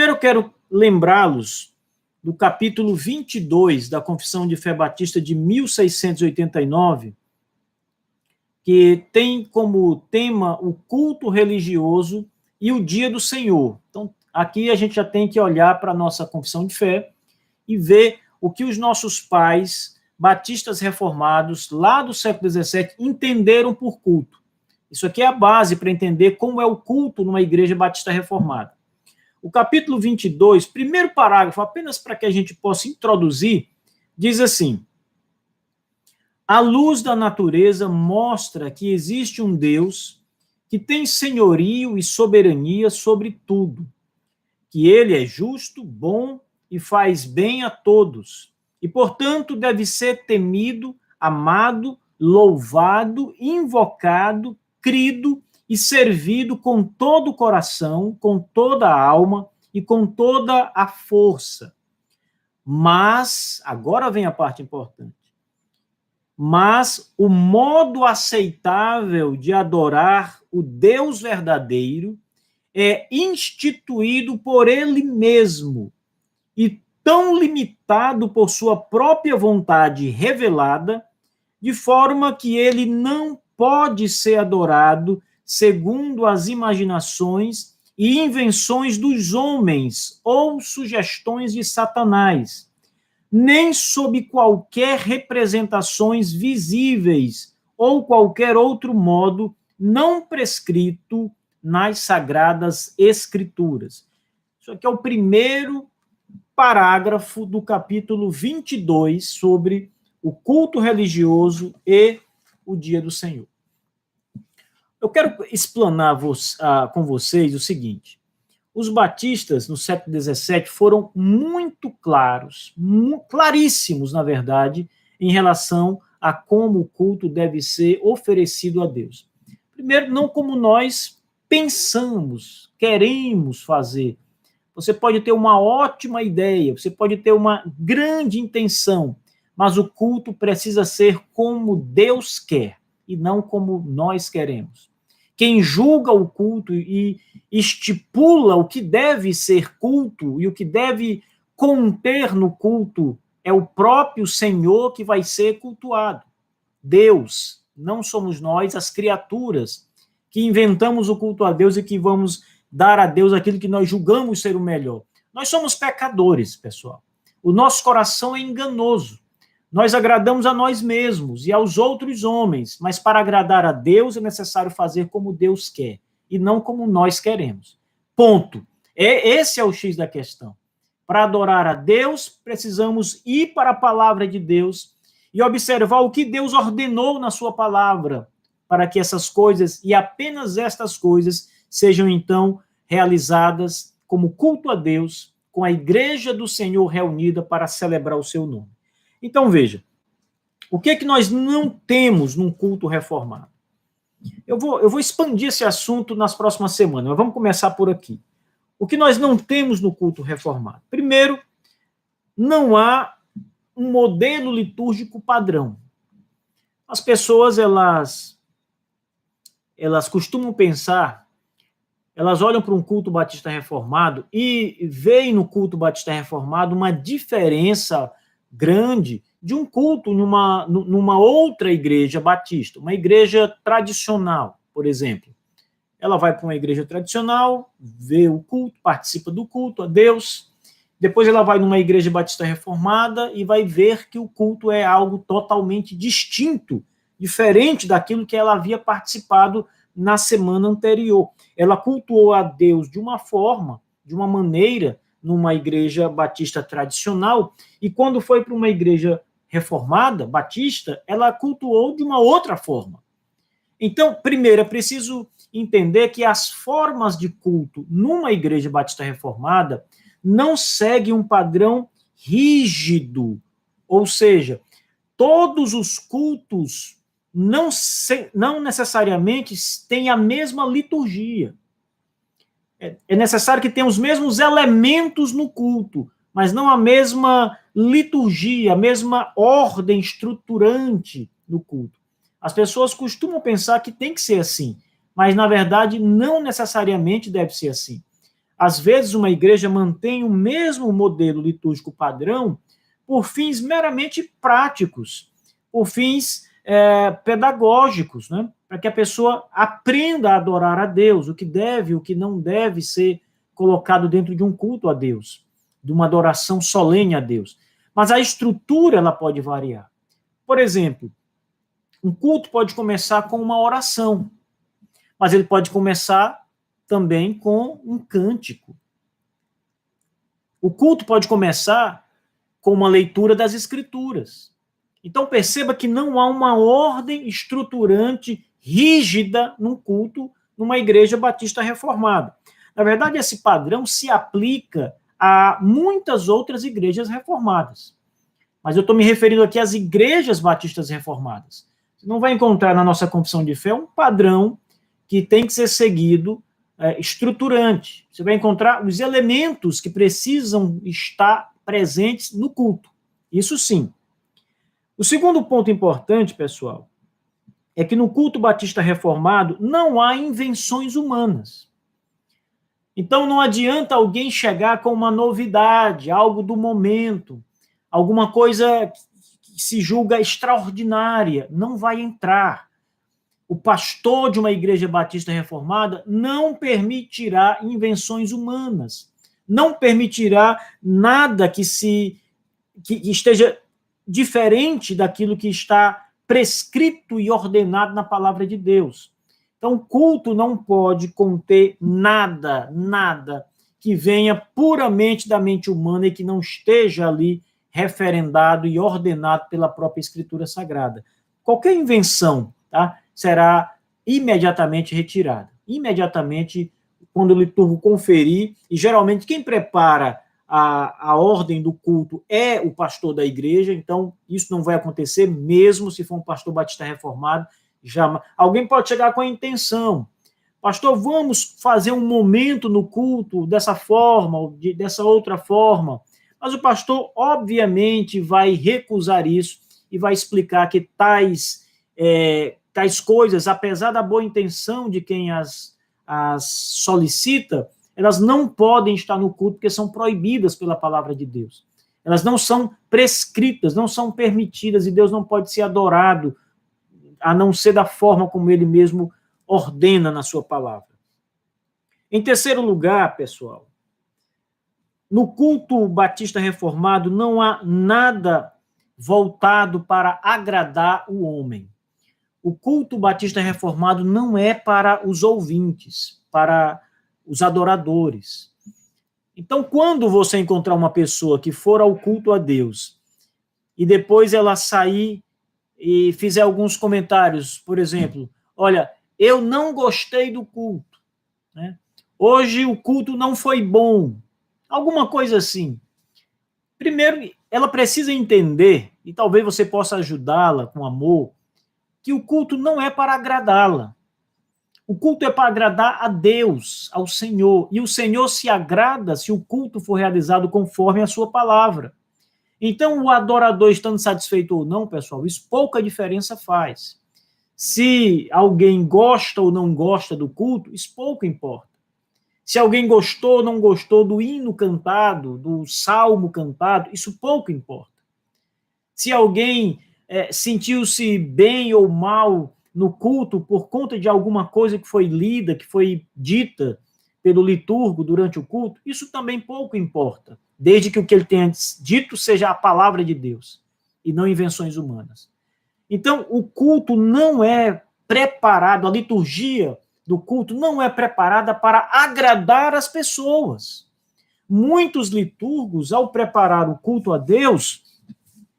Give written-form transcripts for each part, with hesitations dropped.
Primeiro eu quero lembrá-los do capítulo 22 da Confissão de Fé Batista de 1689, que tem como tema o culto religioso e o dia do Senhor. Então, aqui a gente já tem que olhar para a nossa confissão de fé e ver o que os nossos pais, batistas reformados, lá do século XVII, entenderam por culto. Isso aqui é a base para entender como é o culto numa igreja batista reformada. O capítulo 22, primeiro parágrafo, apenas para que a gente possa introduzir, diz assim: a luz da natureza mostra que existe um Deus que tem senhorio e soberania sobre tudo, que ele é justo, bom e faz bem a todos, e, portanto, deve ser temido, amado, louvado, invocado, crido e servido com todo o coração, com toda a alma e com toda a força. Mas, agora vem a parte importante, mas o modo aceitável de adorar o Deus verdadeiro é instituído por ele mesmo e tão limitado por sua própria vontade revelada, de forma que ele não pode ser adorado segundo as imaginações e invenções dos homens ou sugestões de Satanás, nem sob qualquer representações visíveis ou qualquer outro modo não prescrito nas Sagradas Escrituras. Isso aqui é o primeiro parágrafo do capítulo 22 sobre o culto religioso e o dia do Senhor. Eu quero explanar com vocês o seguinte: os batistas no século XVII foram muito claros, claríssimos, na verdade, em relação a como o culto deve ser oferecido a Deus. Primeiro, não como nós pensamos, queremos fazer. Você pode ter uma ótima ideia, você pode ter uma grande intenção, mas o culto precisa ser como Deus quer e não como nós queremos. Quem julga o culto e estipula o que deve ser culto e o que deve conter no culto é o próprio Senhor que vai ser cultuado. Deus, não somos nós, as criaturas, que inventamos o culto a Deus e que vamos dar a Deus aquilo que nós julgamos ser o melhor. Nós somos pecadores, pessoal. O nosso coração é enganoso. Nós agradamos a nós mesmos e aos outros homens, mas para agradar a Deus é necessário fazer como Deus quer e não como nós queremos. Ponto. Esse é o X da questão. Para adorar a Deus, precisamos ir para a palavra de Deus e observar o que Deus ordenou na sua palavra, para que essas coisas, e apenas estas coisas, sejam então realizadas como culto a Deus, com a igreja do Senhor reunida para celebrar o seu nome. Então, veja, o que é que nós não temos num culto reformado? Eu vou expandir esse assunto nas próximas semanas, mas vamos começar por aqui. O que nós não temos no culto reformado? Primeiro, não há um modelo litúrgico padrão. As pessoas, elas costumam pensar, elas olham para um culto batista reformado e veem no culto batista reformado uma diferença grande de um culto numa outra igreja batista, uma igreja tradicional, por exemplo. Ela vai para uma igreja tradicional, vê o culto, participa do culto a Deus, depois ela vai numa igreja batista reformada e vai ver que o culto é algo totalmente distinto, diferente daquilo que ela havia participado na semana anterior. Ela cultuou a Deus de uma forma, de uma maneira, numa igreja batista tradicional, e quando foi para uma igreja reformada, batista, ela cultuou de uma outra forma. Então, primeiro, é preciso entender que as formas de culto numa igreja batista reformada não seguem um padrão rígido, ou seja, todos os cultos não necessariamente têm a mesma liturgia. É necessário que tenha os mesmos elementos no culto, mas não a mesma liturgia, a mesma ordem estruturante no culto. As pessoas costumam pensar que tem que ser assim, mas, na verdade, não necessariamente deve ser assim. Às vezes, uma igreja mantém o mesmo modelo litúrgico padrão por fins meramente práticos, por fins pedagógicos, né? Para que a pessoa aprenda a adorar a Deus, o que deve, o que não deve ser colocado dentro de um culto a Deus, de uma adoração solene a Deus. Mas a estrutura ela pode variar. Por exemplo, um culto pode começar com uma oração, mas ele pode começar também com um cântico. O culto pode começar com uma leitura das Escrituras. Então perceba que não há uma ordem estruturante rígida num culto numa igreja batista reformada. Na verdade, esse padrão se aplica a muitas outras igrejas reformadas. Mas eu estou me referindo aqui às igrejas batistas reformadas. Você não vai encontrar na nossa confissão de fé um padrão que tem que ser seguido estruturante. Você vai encontrar os elementos que precisam estar presentes no culto. Isso sim. O segundo ponto importante, pessoal, é que no culto batista reformado não há invenções humanas. Então não adianta alguém chegar com uma novidade, algo do momento, alguma coisa que se julga extraordinária, não vai entrar. O pastor de uma igreja batista reformada não permitirá invenções humanas, não permitirá nada que esteja diferente daquilo que está prescrito e ordenado na palavra de Deus. Então, o culto não pode conter nada que venha puramente da mente humana e que não esteja ali referendado e ordenado pela própria Escritura Sagrada. Qualquer invenção, tá, será imediatamente retirada. Imediatamente, quando o liturgo conferir, e geralmente quem prepara a ordem do culto é o pastor da igreja, então isso não vai acontecer mesmo se for um pastor batista reformado. Alguém pode chegar com a intenção, pastor, vamos fazer um momento no culto dessa forma, ou dessa outra forma, mas o pastor obviamente vai recusar isso e vai explicar que tais coisas, apesar da boa intenção de quem as solicita, elas não podem estar no culto porque são proibidas pela palavra de Deus. Elas não são prescritas, não são permitidas, e Deus não pode ser adorado a não ser da forma como ele mesmo ordena na sua palavra. Em terceiro lugar, pessoal, no culto batista reformado não há nada voltado para agradar o homem. O culto batista reformado não é para os ouvintes, para os adoradores. Então, quando você encontrar uma pessoa que for ao culto a Deus e depois ela sair e fizer alguns comentários, por exemplo, olha, eu não gostei do culto, né? Hoje o culto não foi bom, alguma coisa assim. Primeiro, ela precisa entender, e talvez você possa ajudá-la com amor, que o culto não é para agradá-la. O culto é para agradar a Deus, ao Senhor. E o Senhor se agrada se o culto for realizado conforme a sua palavra. Então, o adorador estando satisfeito ou não, pessoal, isso pouca diferença faz. Se alguém gosta ou não gosta do culto, isso pouco importa. Se alguém gostou ou não gostou do hino cantado, do salmo cantado, isso pouco importa. Se alguém sentiu-se bem ou mal no culto por conta de alguma coisa que foi lida, que foi dita pelo liturgo durante o culto, isso também pouco importa, desde que o que ele tenha dito seja a palavra de Deus e não invenções humanas. Então, o culto não é preparado, a liturgia do culto não é preparada para agradar as pessoas. Muitos liturgos, ao preparar o culto a Deus,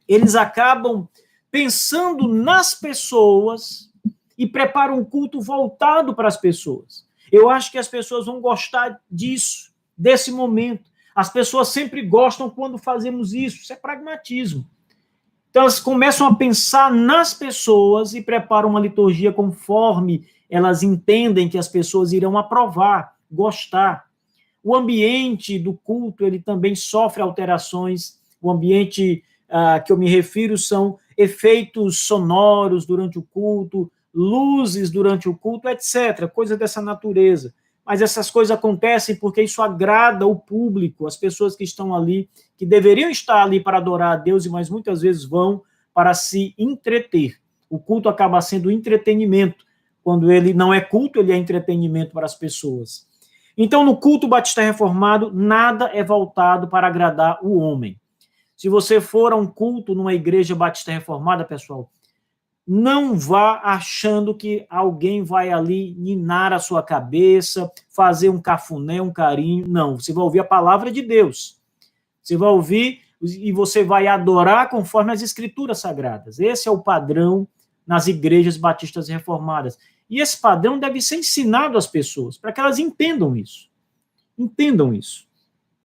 eles acabam pensando nas pessoas e preparam um culto voltado para as pessoas. Eu acho que as pessoas vão gostar disso, desse momento. As pessoas sempre gostam quando fazemos isso é pragmatismo. Então, elas começam a pensar nas pessoas e preparam uma liturgia conforme elas entendem que as pessoas irão aprovar, gostar. O ambiente do culto, ele também sofre alterações. O ambiente que eu me refiro são efeitos sonoros durante o culto, luzes durante o culto, etc., coisa dessa natureza. mas essas coisas acontecem porque isso agrada o público, as pessoas que estão ali, que deveriam estar ali para adorar a Deus, mas muitas vezes vão para se entreter. O culto acaba sendo entretenimento. Quando ele não é culto, ele é entretenimento para as pessoas. Então, no culto batista reformado, nada é voltado para agradar o homem. Se você for a um culto numa igreja batista reformada, pessoal, não vá achando que alguém vai ali ninar a sua cabeça, fazer um cafuné, um carinho. Não, você vai ouvir a palavra de Deus. Você vai ouvir e você vai adorar conforme as escrituras sagradas. Esse é o padrão nas igrejas batistas reformadas. E esse padrão deve ser ensinado às pessoas, para que elas entendam isso. Entendam isso.